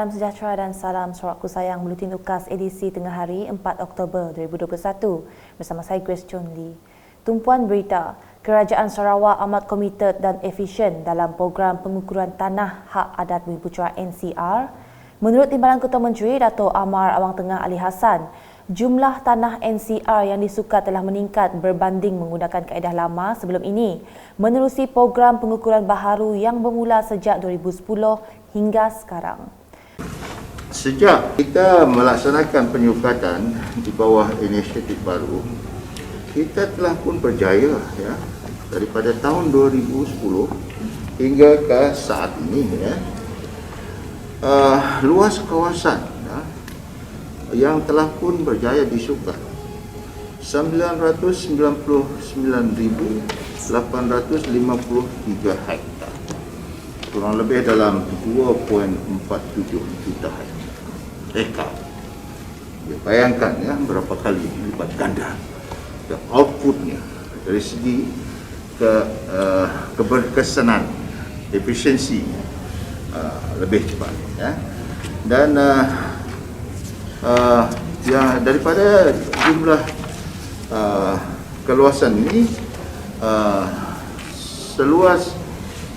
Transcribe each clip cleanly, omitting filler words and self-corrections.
salam sejahtera dan salam sorakku sayang Buletin UKAS edisi tengah hari 4 Oktober 2021 bersama saya Grace Chun Lee. Tumpuan berita, Kerajaan Sarawak amat komited dan efisien dalam program pengukuran tanah hak adat Bumi Putra NCR. Menurut Timbalan Ketua Menteri Dato' Amar Awang Tengah Ali Hassan, jumlah tanah NCR yang disukar telah meningkat berbanding menggunakan kaedah lama sebelum ini menerusi program pengukuran baharu yang bermula sejak 2010 hingga sekarang. Sejak kita melaksanakan penyukatan di bawah inisiatif baru, kita telah pun berjaya daripada tahun 2010 hingga ke saat ini luas kawasan yang telah pun berjaya disukar 999,853 hektar, kurang lebih dalam 2.47 juta hektar. Bayangkan berapa kali lipat ganda outputnya dari segi keberkesanan, efisiensi lebih cepat dan daripada jumlah keluasan ini seluas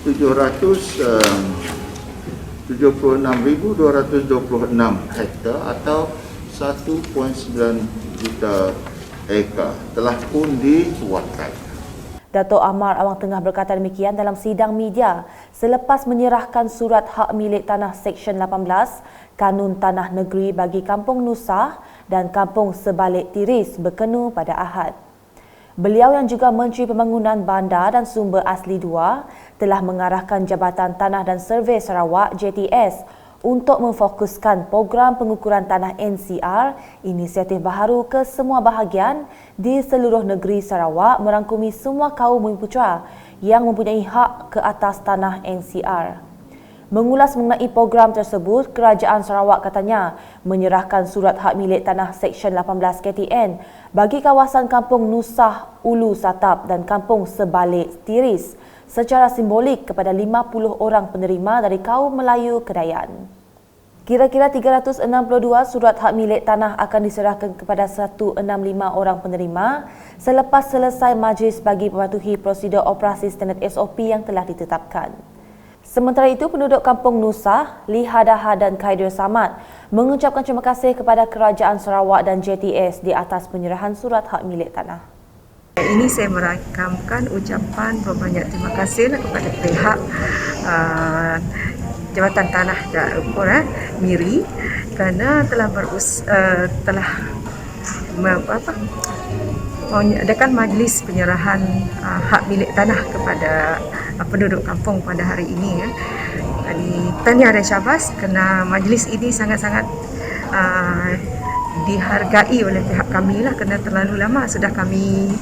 776,226 hektar atau 1.9 juta ekar telah pun dikuatkan. Dato' Amar Awang Tengah berkata demikian dalam sidang media selepas menyerahkan surat hak milik tanah Seksyen 18 Kanun Tanah Negeri bagi Kampung Nusah dan Kampung Sebalik Tiris berkenu pada Ahad. Beliau yang juga Menteri Pembangunan Bandar dan Sumber Asli II telah mengarahkan Jabatan Tanah dan Survey Sarawak JTS untuk memfokuskan program pengukuran tanah NCR, inisiatif baharu ke semua bahagian di seluruh negeri Sarawak merangkumi semua kaum Bumi Putra yang mempunyai hak ke atas tanah NCR. Mengulas mengenai program tersebut, Kerajaan Sarawak katanya menyerahkan surat hak milik tanah Seksyen 18 KTN bagi kawasan Kampung Nusah Ulu Satap dan Kampung Sebalik Tiris secara simbolik kepada 50 orang penerima dari kaum Melayu Kedayan. Kira-kira 362 surat hak milik tanah akan diserahkan kepada 165 orang penerima selepas selesai majlis bagi mematuhi prosedur operasi standard SOP yang telah ditetapkan. Sementara itu, penduduk Kampung Nusah, Lihadaha dan Khaidir Samad mengucapkan terima kasih kepada Kerajaan Sarawak dan JTS di atas penyerahan surat hak milik tanah. Ini saya merakamkan ucapan berbanyak terima kasih kepada pihak Jabatan Tanah dan Miri kerana telah mengadakan majlis penyerahan hak milik tanah kepada penduduk kampung pada hari ini. Tahniah dan syabas kerana majlis ini sangat-sangat dihargai oleh pihak kami kerana terlalu lama sudah kami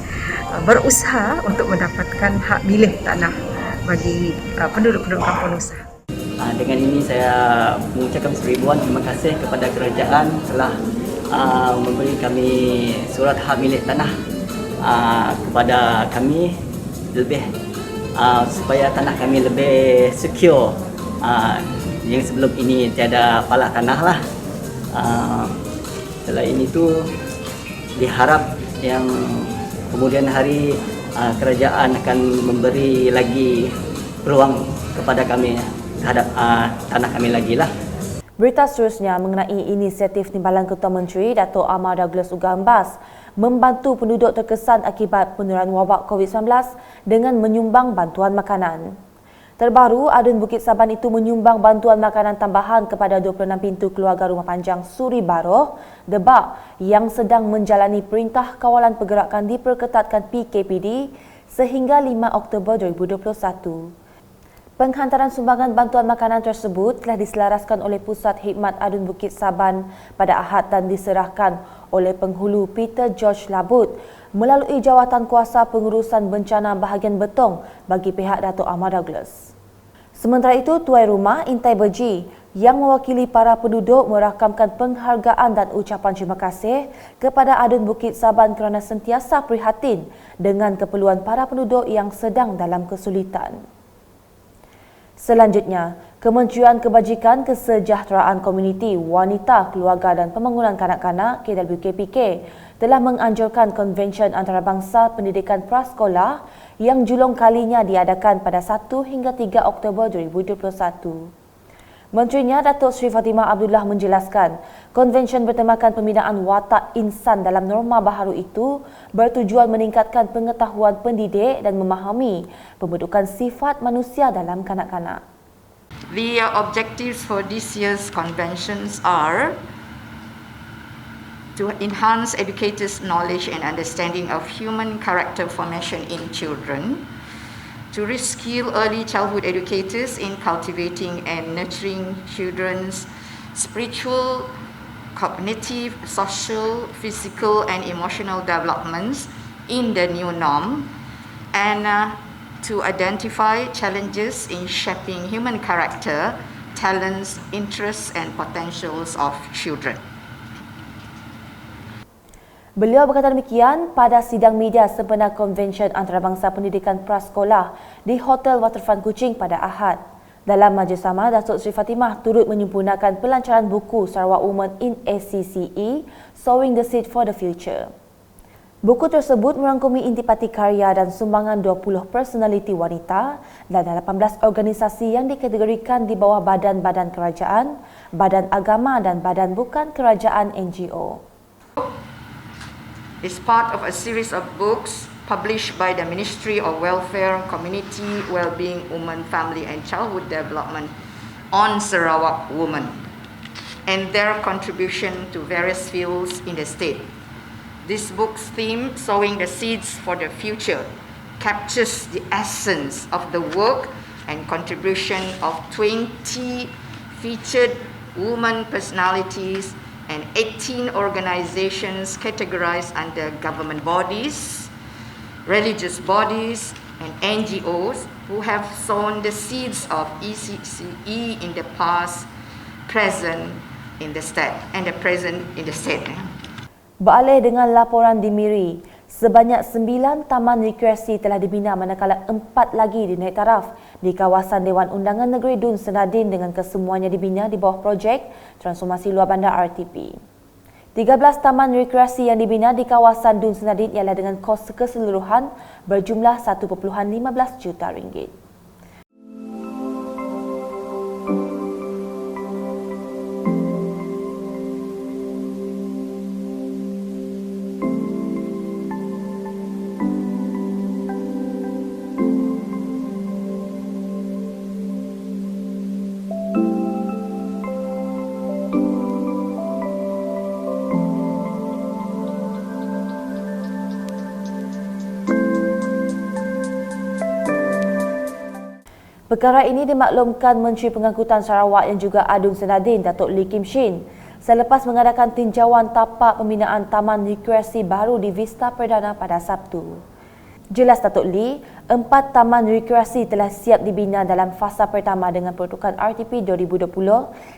berusaha untuk mendapatkan hak milik tanah bagi penduduk-penduduk kampung Nusah. Dengan ini saya mengucapkan seribuan terima kasih kepada kerajaan telah memberi kami surat hak milik tanah kepada kami lebih supaya tanah kami lebih secure. Yang sebelum ini tiada palak tanah lah. Setelah ini tu diharap yang kemudian hari kerajaan akan memberi lagi peluang kepada kami terhadap tanah kami lagi lah. Berita seterusnya mengenai inisiatif Timbalan Ketua Menteri Dato' Amar Douglas Ugambas membantu penduduk terkesan akibat penularan wabak COVID-19 dengan menyumbang bantuan makanan. Terbaru, Adun Bukit Saban itu menyumbang bantuan makanan tambahan kepada 26 pintu keluarga rumah panjang Suri Baroh, Debak yang sedang menjalani perintah kawalan pergerakan diperketatkan PKPD sehingga 5 Oktober 2021. Penghantaran sumbangan bantuan makanan tersebut telah diselaraskan oleh Pusat Khidmat Adun Bukit Saban pada Ahad dan diserahkan oleh penghulu Peter George Labut melalui Jawatan Kuasa Pengurusan Bencana Bahagian Betong bagi pihak Dato' Amar Douglas. Sementara itu, Tuai Rumah Intai Beji yang mewakili para penduduk merakamkan penghargaan dan ucapan terima kasih kepada Adun Bukit Saban kerana sentiasa prihatin dengan keperluan para penduduk yang sedang dalam kesulitan. Selanjutnya, Kementerian Kebajikan Kesejahteraan Komuniti, Wanita, Keluarga dan Pembangunan Kanak-kanak KWKPK telah menganjurkan Konvensyen Antarabangsa Pendidikan Prasekolah yang julung kalinya diadakan pada 1 hingga 3 Oktober 2021. Menterinya Datuk Seri Fatimah Abdullah menjelaskan, konvensyen bertemakan pembinaan watak insan dalam norma baharu itu bertujuan meningkatkan pengetahuan pendidik dan memahami pembentukan sifat manusia dalam kanak-kanak. The objectives for this year's conventions are to enhance educators' knowledge and understanding of human character formation in children, to reskill early childhood educators in cultivating and nurturing children's spiritual, cognitive, social, physical and emotional developments in the new norm, and to identify challenges in shaping human character, talents, interests and potentials of children. Beliau berkata demikian pada sidang media sempena Konvensyen Antarabangsa Pendidikan Prasekolah di Hotel Waterfront Kuching pada Ahad. Dalam majlis sama, Datuk Seri Fatimah turut menyempurnakan pelancaran buku Sarawak Women in ACCE, Sowing the Seed for the Future. Buku tersebut merangkumi intipati karya dan sumbangan 20 personaliti wanita dan 18 organisasi yang dikategorikan di bawah badan-badan kerajaan, badan agama dan badan bukan kerajaan NGO. Is part of a series of books published by the Ministry of Welfare, Community, Wellbeing, Women, Family and Childhood Development on Sarawak women and their contribution to various fields in the state. This book's theme, Sowing the Seeds for the Future, captures the essence of the work and contribution of 20 featured women personalities and 18 organizations categorized under government bodies, religious bodies and NGOs who have sown the seeds of ECCE in the past, present in the state and the present in the state. Beralih dengan laporan di Miri, sebanyak 9 taman rekreasi telah dibina manakala 4 lagi dinaik taraf di kawasan Dewan Undangan Negeri Dun Senadin dengan kesemuanya dibina di bawah projek Transformasi Luar Bandar RTP. 13 taman rekreasi yang dibina di kawasan Dun Senadin ialah dengan kos keseluruhan berjumlah 1.15 juta ringgit. Perkara ini dimaklumkan Menteri Pengangkutan Sarawak yang juga Adun Senadin, Datuk Lee Kim Shin, selepas mengadakan tinjauan tapak pembinaan taman rekreasi baru di Vista Perdana pada Sabtu. Jelas Datuk Lee, 4 taman rekreasi telah siap dibina dalam fasa pertama dengan peruntukan RTP 2020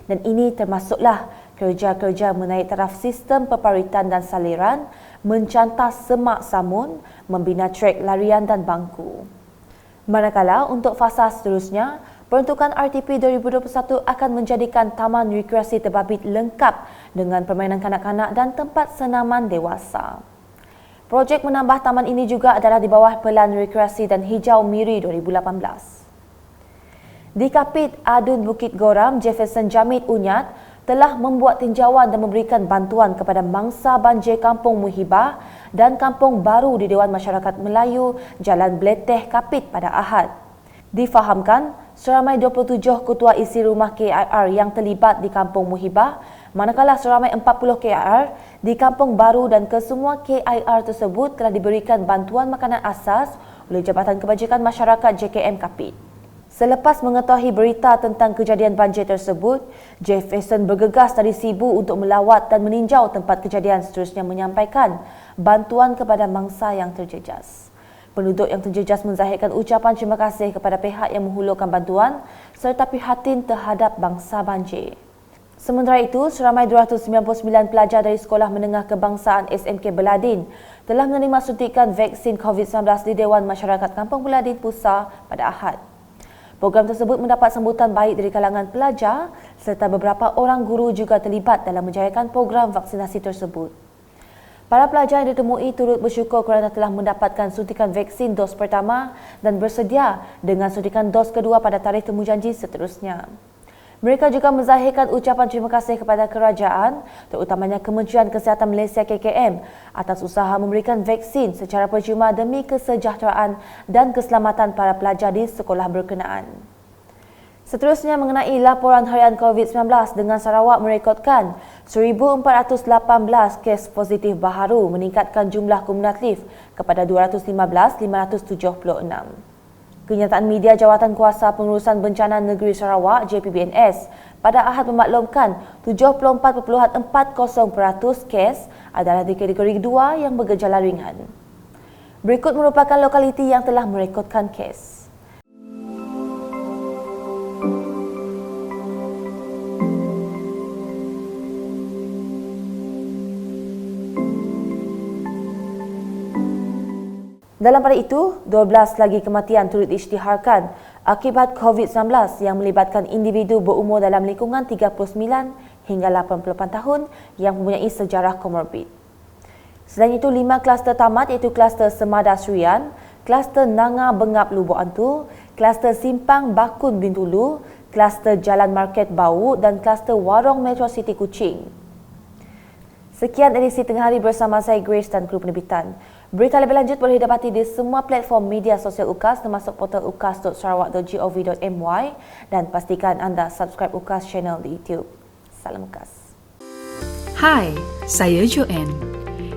dan ini termasuklah kerja-kerja menaik taraf sistem peparitan dan saliran, mencantas semak samun, membina trek larian dan bangku. Manakala untuk fasa seterusnya, peruntukan RTP 2021 akan menjadikan taman rekreasi terbabit lengkap dengan permainan kanak-kanak dan tempat senaman dewasa. Projek menambah taman ini juga adalah di bawah Pelan Rekreasi dan Hijau Miri 2018. Di Kapit Adun Bukit Goram, Jefferson Jamid Unyat telah membuat tinjauan dan memberikan bantuan kepada mangsa banjir Kampung Muhibah dan Kampung Baru di Dewan Masyarakat Melayu Jalan Bleteh Kapit pada Ahad. Difahamkan, seramai 27 ketua isi rumah KIR yang terlibat di Kampung Muhibah, manakala seramai 40 KIR di Kampung Baru dan kesemua KIR tersebut telah diberikan bantuan makanan asas oleh Jabatan Kebajikan Masyarakat JKM Kapit. Selepas mengetahui berita tentang kejadian banjir tersebut, Jefferson bergegas dari Sibu untuk melawat dan meninjau tempat kejadian seterusnya menyampaikan bantuan kepada mangsa yang terjejas. Penduduk yang terjejas menzahirkan ucapan terima kasih kepada pihak yang menghulurkan bantuan serta prihatin terhadap bangsa banjir. Sementara itu, seramai 299 pelajar dari Sekolah Menengah Kebangsaan SMK Beladin telah menerima suntikan vaksin COVID-19 di Dewan Masyarakat Kampung Beladin Pusar pada Ahad. Program tersebut mendapat sambutan baik dari kalangan pelajar serta beberapa orang guru juga terlibat dalam menjayakan program vaksinasi tersebut. Para pelajar yang ditemui turut bersyukur kerana telah mendapatkan suntikan vaksin dos pertama dan bersedia dengan suntikan dos kedua pada tarikh temujanji seterusnya. Mereka juga menzahirkan ucapan terima kasih kepada kerajaan, terutamanya Kementerian Kesihatan Malaysia KKM atas usaha memberikan vaksin secara percuma demi kesejahteraan dan keselamatan para pelajar di sekolah berkenaan. Seterusnya mengenai laporan harian COVID-19 dengan Sarawak merekodkan 1,418 kes positif baharu meningkatkan jumlah kumulatif kepada 215,576. Kenyataan media Jawatan Kuasa Pengurusan Bencana Negeri Sarawak JPBNS pada Ahad memaklumkan 74.40% kes adalah di kategori 2 yang bergejala ringan. Berikut merupakan lokaliti yang telah merekodkan kes. Dalam pada itu, 12 lagi kematian turut diisytiharkan akibat COVID-19 yang melibatkan individu berumur dalam lingkungan 39 hingga 88 tahun yang mempunyai sejarah komorbid. Selain itu, 5 kluster tamat iaitu kluster Semada Serian, kluster Nanga Bengap Lubuk Antu, kluster Simpang Bakun Bintulu, kluster Jalan Market Bau dan kluster Warung Metro City Kuching. Sekian edisi Tengah Hari bersama saya Grace dan kru penerbitan. Berita lebih lanjut boleh didapati di semua platform media sosial UKAS termasuk portal ukas.sarawak.gov.my dan pastikan anda subscribe UKAS channel di YouTube. Salam UKAS. Hai, saya Joanne.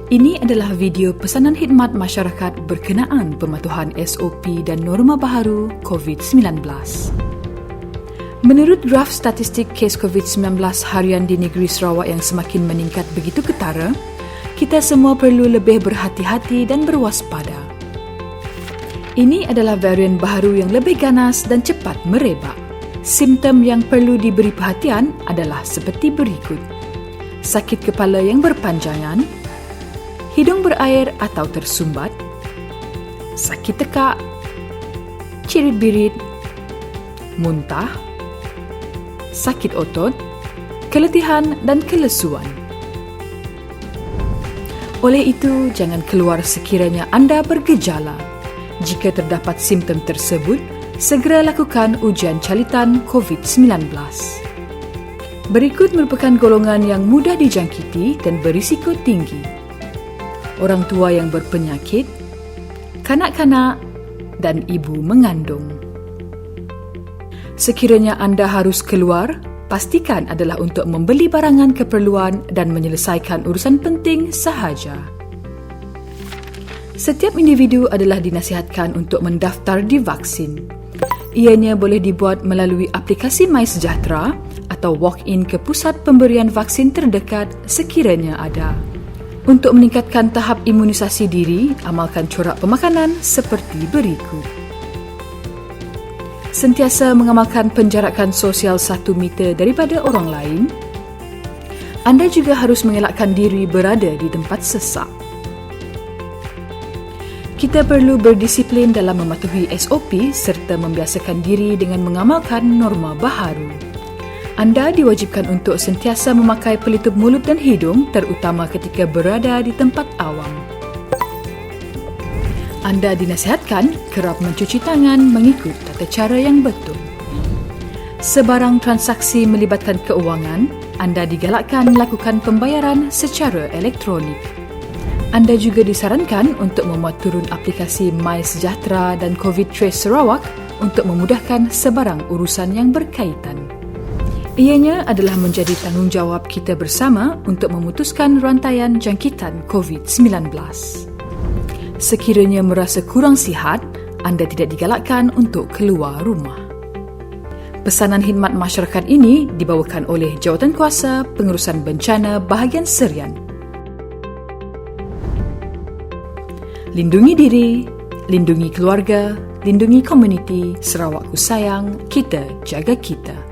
Ini adalah video pesanan khidmat masyarakat berkenaan pematuhan SOP dan norma baharu COVID-19. Menurut graf statistik kes COVID-19 harian di negeri Sarawak yang semakin meningkat begitu ketara, kita semua perlu lebih berhati-hati dan berwaspada. Ini adalah varian baharu yang lebih ganas dan cepat merebak. Simptom yang perlu diberi perhatian adalah seperti berikut. Sakit kepala yang berpanjangan, hidung berair atau tersumbat, sakit tekak, cirit-birit, muntah, sakit otot, keletihan dan kelesuan. Oleh itu, jangan keluar sekiranya anda bergejala. Jika terdapat simptom tersebut, segera lakukan ujian calitan COVID-19. Berikut merupakan golongan yang mudah dijangkiti dan berisiko tinggi. Orang tua yang berpenyakit, kanak-kanak dan ibu mengandung. Sekiranya anda harus keluar, pastikan adalah untuk membeli barangan keperluan dan menyelesaikan urusan penting sahaja. Setiap individu adalah dinasihatkan untuk mendaftar divaksin. Ianya boleh dibuat melalui aplikasi MySejahtera atau walk-in ke pusat pemberian vaksin terdekat sekiranya ada. Untuk meningkatkan tahap imunisasi diri, amalkan corak pemakanan seperti berikut. Sentiasa mengamalkan penjarakan sosial 1 meter daripada orang lain. Anda juga harus mengelakkan diri berada di tempat sesak. Kita perlu berdisiplin dalam mematuhi SOP serta membiasakan diri dengan mengamalkan norma baharu. Anda diwajibkan untuk sentiasa memakai pelitup mulut dan hidung terutama ketika berada di tempat awam. Anda dinasihatkan kerap mencuci tangan mengikut tata cara yang betul. Sebarang transaksi melibatkan keuangan, anda digalakkan melakukan pembayaran secara elektronik. Anda juga disarankan untuk memuat turun aplikasi MySejahtera dan COVID Trace Sarawak untuk memudahkan sebarang urusan yang berkaitan. Ianya adalah menjadi tanggungjawab kita bersama untuk memutuskan rantaian jangkitan COVID-19. Sekiranya merasa kurang sihat, anda tidak digalakkan untuk keluar rumah. Pesanan khidmat masyarakat ini dibawakan oleh Jawatan Kuasa Pengurusan Bencana Bahagian Serian. Lindungi diri, lindungi keluarga, lindungi komuniti. Sarawakku sayang, kita jaga kita.